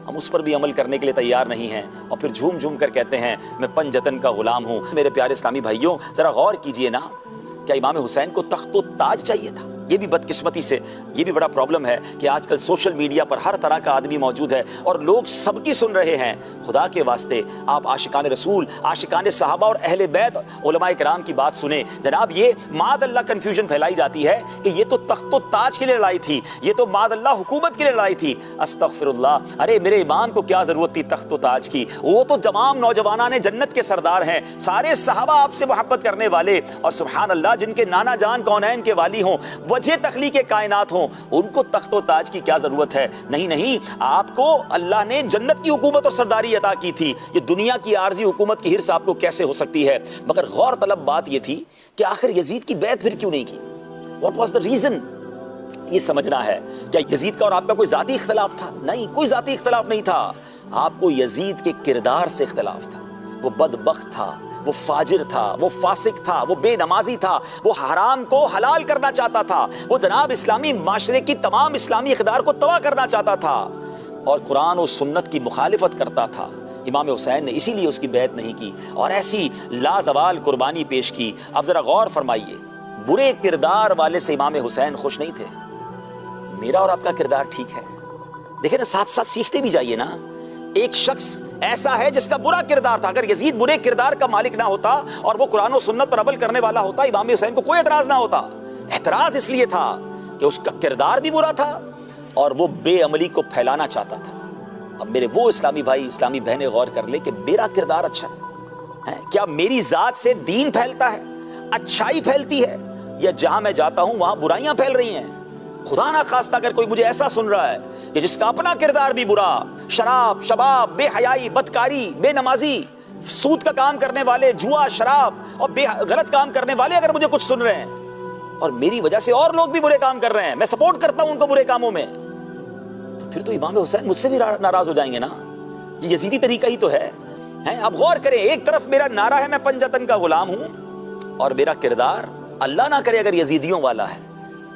Speaker 2: ہم اس پر بھی عمل کرنے کے لیے تیار نہیں ہیں، اور پھر جھوم جھوم کر کہتے ہیں میں پنجتن کا غلام ہوں۔ میرے پیارے اسلامی بھائیوں، ذرا غور کیجئے نا، کیا امام حسین کو تخت و تاج چاہیے تھا؟ یہ بھی بدقسمتی سے یہ بھی بڑا پرابلم ہے کہ آج کل سوشل میڈیا پر ہر طرح کا آدمی موجود ہے اور لوگ سب کی سن رہے ہیں۔ خدا کے واسطے آپ عاشقان رسول، عاشقان صحابہ اور اہل بیت علماء کرام کی بات سنیں۔ جناب یہ معاذ اللہ کنفیوژن پھیلائی جاتی ہے کہ یہ تو تخت و تاج کے لیے لڑائی تھی، یہ تو معاذ اللہ حکومت کے لیے لڑائی تھی۔ استغفر اللہ، ارے میرے امام کو کیا ضرورت تھی تخت و تاج کی؟ وہ تو تمام نوجوانان جنت کے سردار ہیں، سارے صحابہ آپ سے محبت کرنے والے، اور سبحان اللہ جن کے نانا جان کونین کے والی ہوں، وجہ تخلیق کائنات ہوں، ان کو تخت و تاج کی کیا ضرورت ہے؟ نہیں نہیں، آپ کو اللہ نے جنت کی حکومت اور سرداری عطا کی تھی، یہ دنیا کی عارضی حکومت کی ہرس آپ کو کیسے ہو سکتی ہے؟ مگر غور طلب بات یہ تھی کہ آخر یزید کی بیعت پھر کیوں نہیں کی؟ What was the reason? یہ سمجھنا ہے۔ کیا یزید کا اور آپ کا کوئی ذاتی اختلاف تھا؟ نہیں، کوئی ذاتی اختلاف نہیں تھا، آپ کو یزید کے کردار سے اختلاف تھا۔ وہ بدبخت تھا، وہ فاجر تھا، وہ فاسق تھا، وہ بے نمازی تھا، وہ حرام کو حلال کرنا چاہتا تھا، وہ جناب اسلامی معاشرے کی تمام اسلامی اقدار کو تباہ کرنا چاہتا تھا اور قرآن و سنت کی مخالفت کرتا تھا۔ امام حسین نے اسی لیے اس کی بیعت نہیں کی اور ایسی لازوال قربانی پیش کی۔ اب ذرا غور فرمائیے، برے کردار والے سے امام حسین خوش نہیں تھے۔ میرا اور آپ کا کردار ٹھیک ہے، دیکھیں نا، ساتھ ساتھ سیکھتے بھی جائیے نا۔ ایک شخص ایسا ہے جس کا برا کردار تھا. اگر یزید برے کردار کا مالک نہ ہوتا اور وہ قرآن و سنت پر عمل کرنے والا ہوتا, امام حسین کو کوئی اعتراض نہ ہوتا. اعتراض اس لیے تھا کہ اس کا کردار بھی برا تھا اور وہ بے عملی کو پھیلانا چاہتا تھا. اب میرے وہ اسلامی بھائی, اسلامی بہنیں غور کر لیں کہ میرا کردار اچھا ہے, کیا میری ذات سے دین پھیلتا ہے, اچھائی پھیلتی ہے, یا جہاں میں جاتا ہوں وہاں برائیاں پھیل رہی ہیں؟ خدا نہ خواستہ اگر کوئی مجھے ایسا سن رہا ہے کہ جس کا اپنا کردار بھی برا, شراب, شباب, بے حیائی, بدکاری, بے نمازی, سود کا کام کرنے والے, جوا, شراب اور غلط کام کرنے والے اگر مجھے کچھ سن رہے ہیں اور میری وجہ سے اور لوگ بھی برے کام کر رہے ہیں, میں سپورٹ کرتا ہوں ان کو برے کاموں میں, تو پھر تو امام حسین مجھ سے بھی ناراض ہو جائیں گے نا. یہ یزیدی طریقہ ہی تو ہے. اب غور کریں, ایک طرف میرا نعرہ ہے میں پنجتن کا غلام ہوں اور میرا کردار اللہ نہ کرے اگر یزیدیوں والا ہے,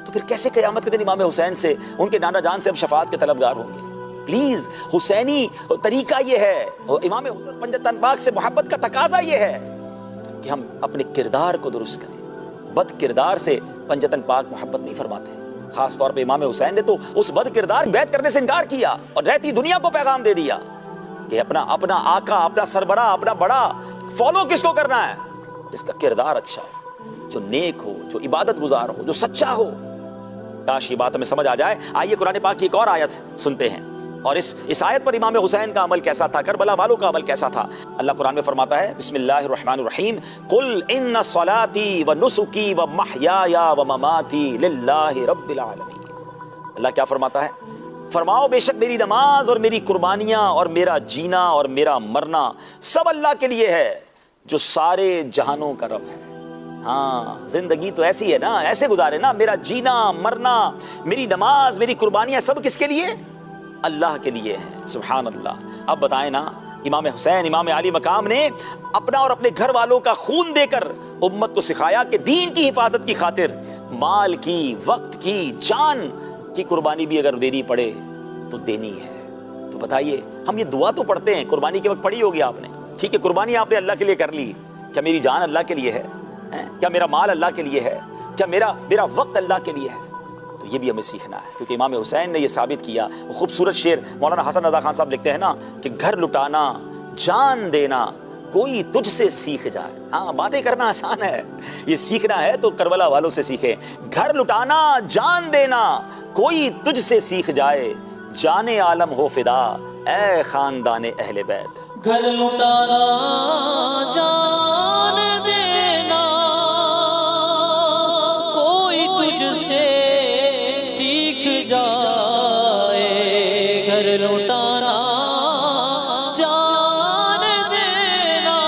Speaker 2: تو پھر کیسے قیامت کے دن امام حسین سے, ان کے نانا جان سے ہم شفاعت کے طلبگار ہوں گے؟ پلیز, حسینی طریقہ یہ ہے, امام حسین پنجتن پاک سے محبت کا تقاضا یہ ہے کہ ہم اپنے کردار کو درست کریں. بد کردار سے پنجتن پاک محبت نہیں فرماتے. خاص طور پہ امام حسین نے تو اس بد کردار بیعت کرنے سے انکار کیا اور رہتی دنیا کو پیغام دے دیا کہ اپنا آقا, اپنا سربراہ, اپنا بڑا فالو کس کو کرنا ہے؟ جس کا کردار اچھا ہو, جو نیک ہو, جو عبادت گزار ہو, جو سچا ہو. کاش یہ بات ہمیں سمجھ آ جائے. آئیے قرآن پاک کی ایک اور آیت سنتے ہیں اور اس آیت پر امام حسین کا عمل کیسا تھا, کربلا والوں کا عمل کیسا تھا. اللہ قرآن میں فرماتا ہے, بسم اللہ الرحمن الرحیم, قل ان صلاتی و نسکی و محیای و مماتی للہ رب العالمین. اللہ کیا فرماتا ہے؟ فرماؤ بے شک میری نماز اور میری قربانیاں اور میرا جینا اور میرا مرنا سب اللہ کے لیے ہے جو سارے جہانوں کا رب ہے. ہاں, زندگی تو ایسی ہے نا, ایسے گزارے نا. میرا جینا, مرنا, میری نماز, میری قربانیاں سب کس کے لیے؟ اللہ کے لیے ہیں. سبحان اللہ. اب بتائیں نا, امام حسین, امام علی مقام نے اپنا اور اپنے گھر والوں کا خون دے کر امت کو سکھایا کہ دین کی حفاظت کی خاطر مال کی, وقت کی, جان کی قربانی بھی اگر دینی پڑے تو دینی ہے. تو بتائیے, ہم یہ دعا تو پڑھتے ہیں, قربانی کے وقت پڑھی ہوگی آپ نے, ٹھیک ہے, قربانی آپ نے اللہ کے لیے کر لی, کیا میری جان اللہ کے لیے ہے؟ کیا میرا مال اللہ کے لیے ہے؟ کیا میرا وقت اللہ کے لیے ہے؟ تو یہ بھی ہمیں سیکھنا ہے, کیونکہ امام حسین نے یہ ثابت کیا. خوبصورت شعر مولانا حسن رضا خان صاحب لکھتے ہیں نا کہ گھر لٹانا, جان دینا کوئی تجھ سے سیکھ جائے. ہاں, باتیں کرنا آسان ہے, یہ سیکھنا ہے تو کربلا والوں سے سیکھیں. گھر لٹانا, جان دینا کوئی تجھ سے سیکھ جائے, جان عالم ہو فدا اے خاندان اہل بیت.
Speaker 3: گھر لٹانا, جان دینا کوئی تجھ سے سیکھ جائے. گھر لٹانا, جان دینا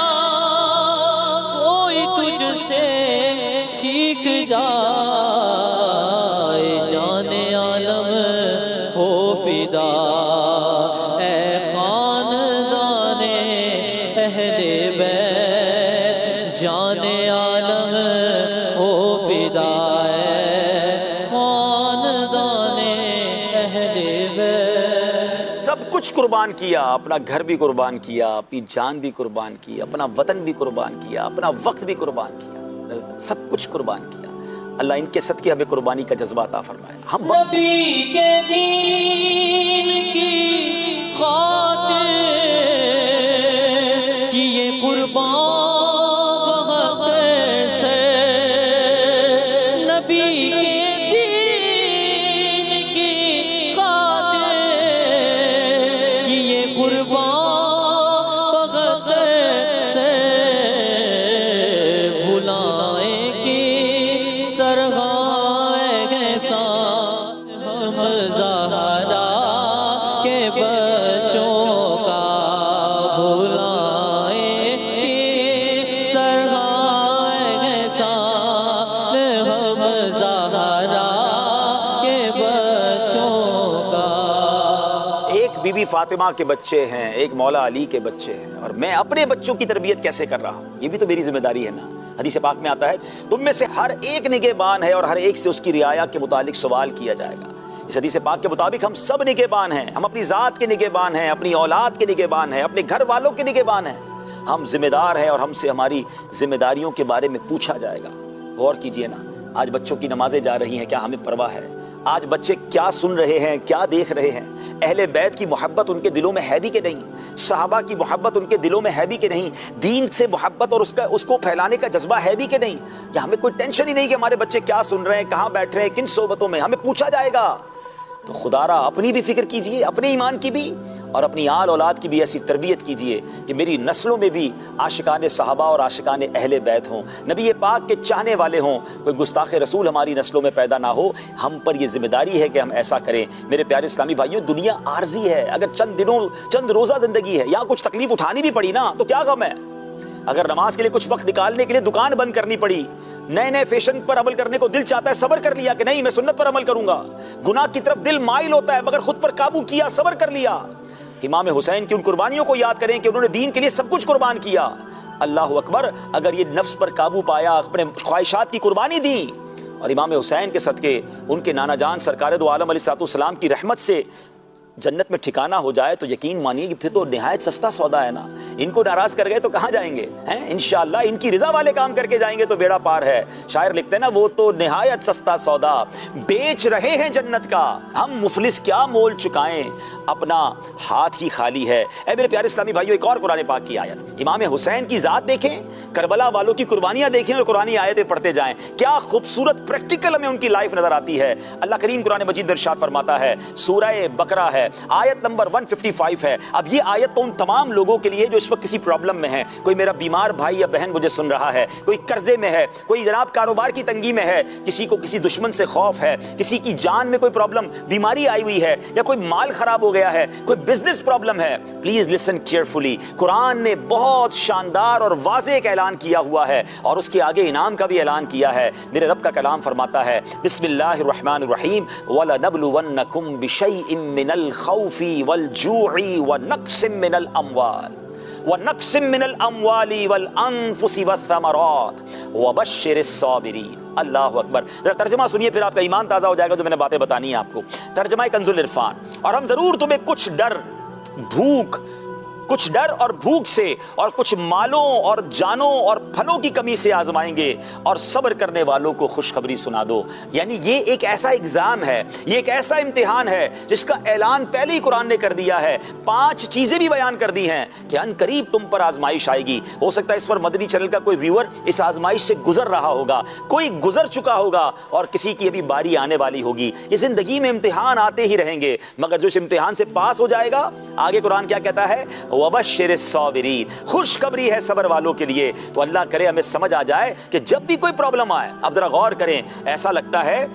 Speaker 3: کوئی تجھ سے سیکھ جائے. جان عالم ہو فدا اے خاندان اہل بیت. جان عالم ہو فدا اے خاندان اہل بیت.
Speaker 2: سب کچھ قربان کیا, اپنا گھر بھی قربان کیا, اپنی جان بھی قربان کی, اپنا وطن بھی قربان کیا, اپنا وقت بھی قربان کیا, سب کچھ قربان کیا. اللہ ان کے صدقے ہمیں قربانی کا جذبہ عطا فرمائے. ہم
Speaker 3: نبی کے دین کی خاطر کیے قربان وقت سے. نبی کے دین کی خاطر کیے قربان وقت سے. بھلائیں کس طرح زہرا کے بچوں کا, بھلائیں کس طرح ہم زہرا کے بچوں کا.
Speaker 2: ایک بی بی فاطمہ کے بچے ہیں, ایک مولا علی کے بچے ہیں, اور میں اپنے بچوں کی تربیت کیسے کر رہا ہوں؟ یہ بھی تو میری ذمہ داری ہے نا. حدیث پاک میں آتا ہے تم میں سے ہر ایک نگہبان ہے اور ہر ایک سے اس کی رعایا کے متعلق سوال کیا جائے گا. اس حدیث پاک کے مطابق ہم سب نگہبان ہیں. ہم اپنی ذات کے نگہبان ہیں, اپنی اولاد کے نگہبان ہیں, اپنے گھر والوں کے نگہبان ہیں. ہم ذمہ دار ہیں اور ہم سے ہماری ذمہ داریوں کے بارے میں پوچھا جائے گا. غور کیجئے نا, آج بچوں کی نمازیں جا رہی ہیں, کیا ہمیں پرواہ ہے؟ آج بچے کیا سن رہے ہیں، کیا دیکھ رہے ہیں؟ اہل بیت کی محبت ان کے دلوں میں ہے بھی کہ نہیں؟ صحابہ کی محبت ان کے دلوں میں ہے بھی کہ نہیں؟ دین سے محبت اور اس کو پھیلانے کا جذبہ ہے بھی کہ نہیں؟ یا ہمیں کوئی ٹینشن ہی نہیں کہ ہمارے بچے کیا سن رہے ہیں، کہاں بیٹھ رہے ہیں، کن صحبتوں میں؟ ہمیں پوچھا جائے گا۔ تو خدا را اپنی بھی فکر کیجئے، اپنے ایمان کی بھی اور اپنی آل اولاد کی بھی ایسی تربیت کیجئے کہ میری نسلوں میں بھی عاشقان صحابہ اور عاشقان اہل بیت ہوں، نبی پاک کے چاہنے والے ہوں، کوئی گستاخ رسول ہماری نسلوں میں پیدا نہ ہو۔ ہم پر یہ ذمہ داری ہے کہ ہم ایسا کریں۔ میرے پیارے اسلامی بھائیوں، دنیا عارضی ہے، اگر چند روزہ زندگی ہے، یا کچھ تکلیف اٹھانی بھی پڑی نا تو کیا غم ہے؟ اگر نماز کے لیے کچھ وقت نکالنے کے لیے دکان بند کرنی پڑی، نئے فیشن پر عمل کرنے کو دل چاہتا ہے، صبر کر لیا کہ نہیں میں سنت پر عمل کروں گا۔ گناہ کی طرف دل مائل ہوتا ہے مگر خود پر قابو کیا، صبر کر لیا۔ امام حسین کی ان قربانیوں کو یاد کریں کہ انہوں نے دین کے لیے سب کچھ قربان کیا۔ اللہ اکبر، اگر یہ نفس پر قابو پایا، اپنے خواہشات کی قربانی دی، اور امام حسین کے صدقے ان کے نانا جان سرکار دو عالم علیہ السلام کی رحمت سے جنت میں ٹھکانہ ہو جائے تو یقین مانیے کہ پھر تو نہایت سستا سودا ہے نا۔ ان کو ناراض کر گئے تو کہاں جائیں گے؟ انشاءاللہ ان کی رضا والے کام کر کے جائیں گے تو بیڑا پار ہے۔ شاعر لکھتے ہیں نا، وہ تو نہایت سستا سودا بیچ رہے ہیں جنت کا، ہم مفلس کیا مول چکائیں، اپنا ہاتھ ہی خالی ہے۔ اے میرے پیارے اسلامی بھائیو، ایک اور قرآن پاک کی آیت، امام حسین کی ذات دیکھیں، کربلا والوں کی قربانیاں دیکھیں اور قرآنی آیتیں پڑھتے جائیں، کیا خوبصورت پریکٹیکل ہمیں ان کی لائف نظر آتی ہے۔ اللہ کریم قرآن مجید میں ارشاد فرماتا ہے، سورہ بقرہ ہے، آیت نمبر 155 ہے۔ اب یہ آیت تو ان تمام لوگوں کے لیے جو اس وقت کسی پرابلم میں ہیں، کوئی میرا بیمار بھائی یا بہن مجھے سن رہا ہے، کوئی قرضے میں ہے، کوئی جناب کاروبار کی تنگی میں ہے، کسی کو کسی دشمن سے خوف ہے، کسی کی جان میں کوئی پرابلم، بیماری آئی ہوئی ہے، یا کوئی مال خراب ہو گیا ہے، کوئی بزنس پرابلم ہے، پلیز لسن کیئرفلی۔ قرآن نے بہت شاندار اور واضح ایک اعلان کیا ہوا ہے اور اس کے آگے انعام کا بھی اعلان کیا ہے۔ میرے رب کا کلام فرماتا ہے، بسم اللہ الرحمن الرحیم، وَلَنَبْلُوَنَّكُمْ بِشَيْءٍ مِّنَ الْخَوْفِ وَالْجُوعِ وَنَقْصٍ مِّنَ الْأَمْوَالِ وَالْأَنفُسِ وَالثَّمَرَاتِ وَبَشِّرِ الصَّابِرِينَ۔ اللہ اکبر۔ ذرا ترجمہ سنیے، پھر آپ کا ایمان تازہ ہو جائے گا جو میں نے باتیں بتانی ہیں آپ کو۔ ترجمہ کنز العرفان۔ اور ہم ضرور تمہیں کچھ ڈر اور بھوک سے اور کچھ مالوں اور جانوں اور پھلوں کی کمی سے آزمائیں گے، اور صبر کرنے والوں کو خوشخبری سنا دو۔ یعنی یہ ایک ایسا ایگزام ہے، یہ ایک ایسا امتحان ہے جس کا اعلان پہلے ہی قرآن نے کر دیا ہے۔ 5 چیزیں بھی بیان کر دی ہیں کہ ان قریب تم پر آزمائش آئے گی۔ ہو سکتا ہے اس پر مدنی چینل کا کوئی ویور اس آزمائش سے گزر رہا ہوگا، کوئی گزر چکا ہوگا، اور کسی کی ابھی باری آنے والی ہوگی۔ یہ زندگی میں امتحان آتے ہی رہیں گے، مگر جو اس امتحان سے پاس ہو جائے گا، آگے قرآن کیا کہتا ہے، وَبَشِّرِ الصَّابِرِينَ، خوشخبری ہے صبر والوں کے لیے۔ تو اللہ کرے ہمیں سمجھ آ جائے کہ جب بھی کوئی پرابلم آئے، اب ذرا غور کریں، ایسا لگتا ہے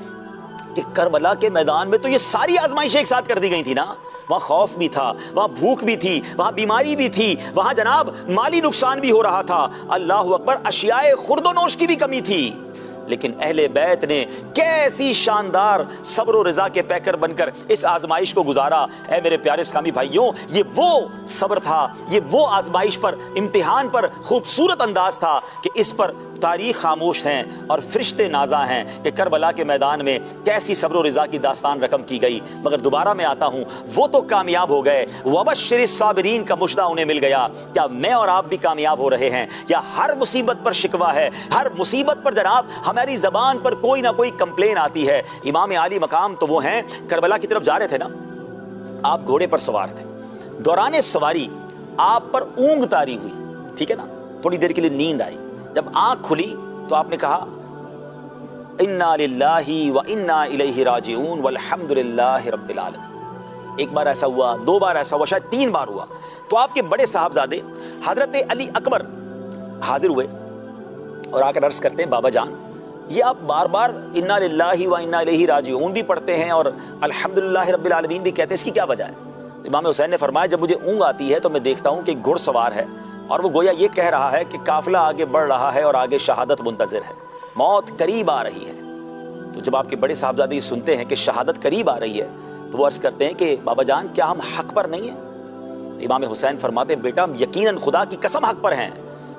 Speaker 2: کہ کربلا کے میدان میں تو یہ ساری آزمائشیں ایک ساتھ کر دی گئی تھی نا۔ وہاں خوف بھی تھا، وہاں بھوک بھی تھی، وہاں بیماری بھی تھی، وہاں جناب مالی نقصان بھی ہو رہا تھا، اللہ اکبر، اشیاء خورد و نوش کی بھی کمی تھی۔ لیکن اہل بیت نے کیسی شاندار صبر و رضا کے پیکر بن کر اس آزمائش کو گزارا۔ اے میرے پیارے اسلامی بھائیوں، یہ وہ صبر تھا، یہ وہ آزمائش پر، امتحان پر خوبصورت انداز تھا کہ اس پر تاریخ خاموش ہیں اور فرشتے نازاں ہیں کہ کربلا کے میدان میں کیسی صبر و رضا کی داستان رقم کی گئی۔ مگر دوبارہ میں آتا ہوں، وہ تو کامیاب ہو گئے، وَبَشِّرِ الصَّابِرِينَ کا مژدہ انہیں مل گیا۔ کیا میں اور آپ بھی کامیاب ہو رہے ہیں؟ یا ہر مصیبت پر شکوہ ہے، ہر مصیبت پر جناب ہماری زبان پر کوئی نہ کوئی کمپلین آتی ہے؟ امام عالی مقام تو وہ ہیں، کربلا کی طرف جا رہے تھے نا، آپ گھوڑے پر سوار تھے، دوران سواری آپ پر اونگ طاری ہوئی، ٹھیک ہے نا، تھوڑی دیر کے لیے نیند آئی، جب آنکھ کھلی تو آپ نے کہا انا للہ و انا الیہ راجعون والحمد للہ رب العالمین۔ ایک بار ایسا ہوا، 2 بار ایسا ہوا، شاید 3 بار ہوا۔ تو آپ کے بڑے صاحبزادے حضرت علی اکبر حاضر ہوئے اور آ کر عرض کرتے ہیں، بابا جان، یہ آپ بار بار انا للہ و انا الیہ راجعون بھی پڑھتے ہیں اور الحمد للہ رب العالمین بھی کہتے ہیں، اس کی کیا وجہ ہے؟ امام حسین نے فرمایا، جب مجھے اونگ آتی ہے تو میں دیکھتا ہوں کہ ایک گھڑ سوار ہے اور وہ گویا یہ کہہ رہا ہے کہ قافلہ آگے بڑھ رہا ہے اور آگے شہادت منتظر ہے، موت قریب آ رہی ہے۔ تو جب آپ کے بڑے صاحبزادے یہ سنتے ہیں کہ شہادت قریب آ رہی ہے تو وہ عرض کرتے ہیں کہ بابا جان، کیا ہم حق پر نہیں ہیں؟ امام حسین فرماتے ہیں، بیٹا ہم یقیناً خدا کی قسم حق پر ہیں۔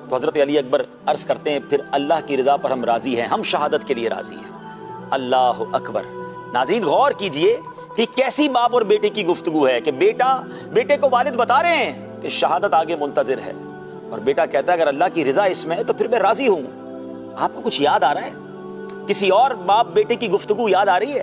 Speaker 2: تو حضرت علی اکبر عرض کرتے ہیں، پھر اللہ کی رضا پر ہم راضی ہیں، ہم شہادت کے لیے راضی ہیں۔ اللہ اکبر۔ ناظرین غور کیجئے کہ کیسی باپ اور بیٹے کی گفتگو ہے کہ بیٹے کو والد بتا رہے ہیں کہ شہادت آگے منتظر ہے، اور بیٹا کہتا ہے اگر اللہ کی رضا اس میں ہے تو پھر میں راضی ہوں۔ آپ کو کچھ یاد آ رہا ہے؟ کسی اور باپ بیٹے کی گفتگو یاد آ رہی ہے؟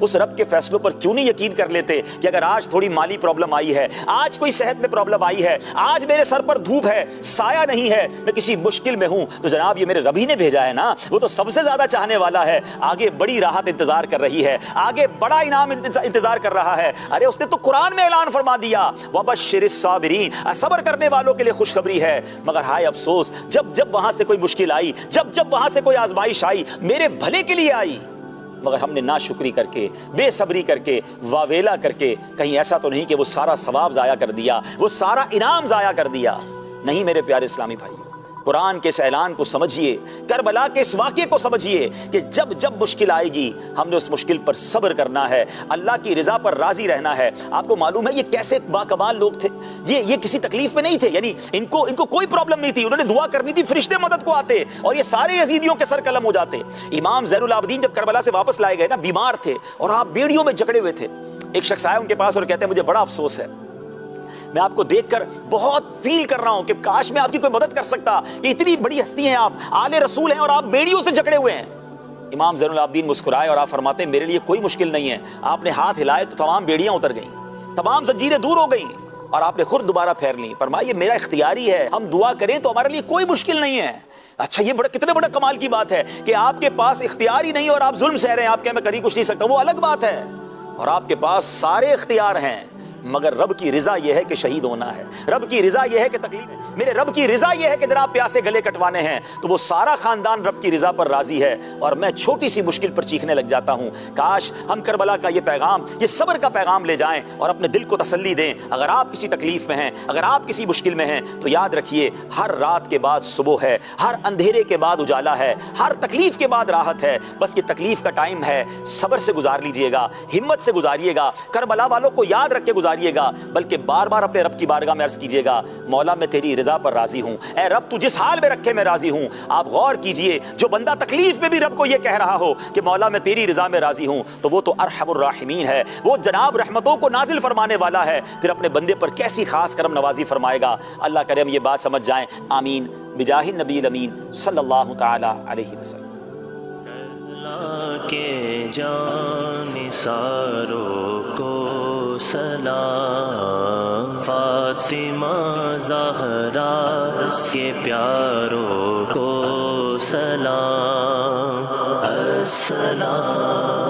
Speaker 2: اس رب کے فیصلوں پر کیوں نہیں یقین کر لیتے کہ اگر آج تھوڑی مالی پرابلم آئی ہے، آج کوئی صحت میں پرابلم آئی ہے، آج میرے سر پر دھوپ ہے، سایہ نہیں ہے، میں کسی مشکل میں ہوں، تو جناب یہ میرے رب ہی نے بھیجا ہے نا، وہ تو سب سے زیادہ چاہنے والا ہے، آگے بڑی راحت انتظار کر رہی ہے، آگے بڑا انعام انتظار کر رہا ہے۔ ارے اس نے تو قرآن میں اعلان فرما دیا وَبَشِّرِ الصَّابِرِينَ، صبر کرنے والوں کے لیے خوشخبری ہے۔ مگر ہائے افسوس، جب وہاں سے کوئی مشکل آئی، جب وہاں سے کوئی آزمائش آئی، میرے بھلے کے لیے آئی، مگر ہم نے ناشکری کر کے، بے صبری کر کے، واویلا کر کے، کہیں ایسا تو نہیں کہ وہ سارا ثواب ضائع کر دیا، وہ سارا انعام ضائع کر دیا؟ نہیں میرے پیارے اسلامی بھائیو، قرآن کے اس اعلان کو سمجھیے، کربلا کے اس واقعے کو سمجھیے کہ جب مشکل آئے گی ہم نے اس مشکل پر صبر کرنا ہے، اللہ کی رضا پر راضی رہنا ہے۔ آپ کو معلوم ہے یہ کیسے باکمال لوگ تھے، یہ کسی تکلیف میں نہیں تھے، یعنی ان کو کوئی پرابلم نہیں تھی، انہوں نے دعا کرنی تھی، فرشتے مدد کو آتے اور یہ سارے یزیدیوں کے سر قلم ہو جاتے۔ امام زین العابدین جب کربلا سے واپس لائے گئے نا، بیمار تھے اور آپ بیڑیوں میں جکڑے ہوئے تھے، ایک شخص آیا ان کے پاس اور کہتے ہیں مجھے بڑا افسوس ہے، میں آپ کو دیکھ کر بہت فیل کر رہا ہوں کہ کاش میں آپ کی کوئی مدد کر سکتا، کہ اتنی بڑی ہستی ہیں آپ، آل رسول ہیں اور آپ بیڑیوں سے جکڑے ہوئے ہیں۔ امام زین العابدین مسکرائے اور آپ فرماتے ہیں میرے لیے کوئی مشکل نہیں ہے۔ آپ نے ہاتھ ہلائے تو تمام بیڑیاں اتر گئیں، تمام زنجیریں دور ہو گئیں اور آپ نے خود دوبارہ پھیر لیں۔ فرمایا یہ میرا اختیاری ہے، ہم دعا کریں تو ہمارے لیے کوئی مشکل نہیں ہے۔ اچھا یہ کتنے بڑا کمال کی بات ہے کہ آپ کے پاس اختیار ہی نہیں اور آپ ظلم سہ رہے ہیں، آپ کہیں میں کر ہی کچھ نہیں سکتا، وہ الگ بات ہے، اور آپ کے پاس سارے اختیار ہیں، مگر رب کی رضا یہ ہے کہ شہید ہونا ہے، رب کی رضا یہ ہے کہ تکلیف ہے، میرے رب کی رضا یہ ہے کہ جناب پیاسے گلے کٹوانے ہیں، تو وہ سارا خاندان رب کی رضا پر راضی ہے اور میں چھوٹی سی مشکل پر چیخنے لگ جاتا ہوں۔ کاش ہم کربلا کا یہ پیغام، یہ صبر کا پیغام لے جائیں اور اپنے دل کو تسلی دیں۔ اگر آپ کسی تکلیف میں ہیں، اگر آپ کسی مشکل میں ہیں، تو یاد رکھیے ہر رات کے بعد صبح ہے، ہر اندھیرے کے بعد اجالا ہے، ہر تکلیف کے بعد راحت ہے۔ بس یہ تکلیف کا ٹائم ہے، صبر سے گزار لیجئے گا، ہمت سے گزاریے گا، کربلا والوں کو یاد رکھ کے گزاریے گا، بلکہ بار بار اپنے رب کی بارگاہ میں عرض کیجئے گا مولا میں تیری رضا پر راضی ہوں، اے رب تو جس حال میں رکھے میں راضی ہوں۔ آپ غور کیجئے، جو بندہ تکلیف میں بھی رب کو یہ کہہ رہا ہو کہ مولا میں تیری رضا میں راضی ہوں، تو وہ تو ارحم الراحمین ہے، وہ جناب رحمتوں کو نازل فرمانے والا ہے، پھر اپنے بندے پر کیسی خاص کرم نوازی فرمائے گا۔ اللہ کرے ہم یہ بات سمجھ جائیں، آمین، بجاہ النبی الامین صلی اللہ تعالی علیہ وسلم۔
Speaker 1: اللہ کے جانثاروں کو سلام، فاطمہ زہرا کے پیاروں کو سلام، السلام